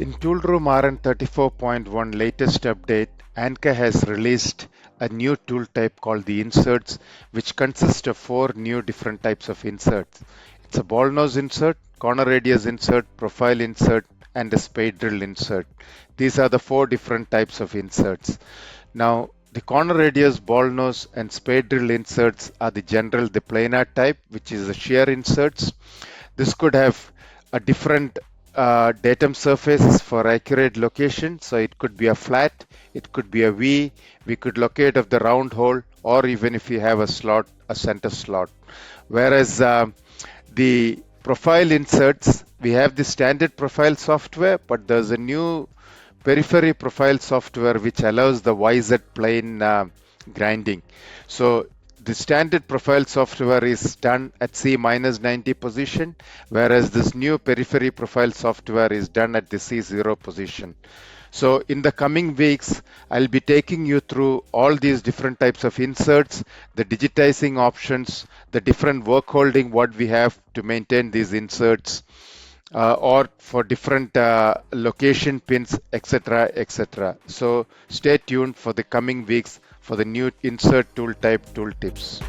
In Toolroom RN34.1 latest update, Anka has released a new tool type called the inserts, which consists of four new different types of inserts. It's a ball nose insert, corner radius insert, profile insert, and a spade drill insert. These are the four different types of inserts. Now, the corner radius, ball nose, and spade drill inserts are the planar type, which is the shear inserts. This could have a different datum surface for accurate location. So it could be a flat, it could be a V, we could locate of the round hole, or even if you have a slot, a center slot. Whereas the profile inserts, we have the standard profile software, but there's a new periphery profile software which allows the YZ plane grinding. So the standard profile software is done at C minus 90 position, whereas this new periphery profile software is done at the C0 position. So in the coming weeks, I'll be taking you through all these different types of inserts, the digitizing options, the different work holding what we have to maintain these inserts, or for different location pins, etc., etc. So stay tuned for the coming weeks for the new insert tool type tool tips.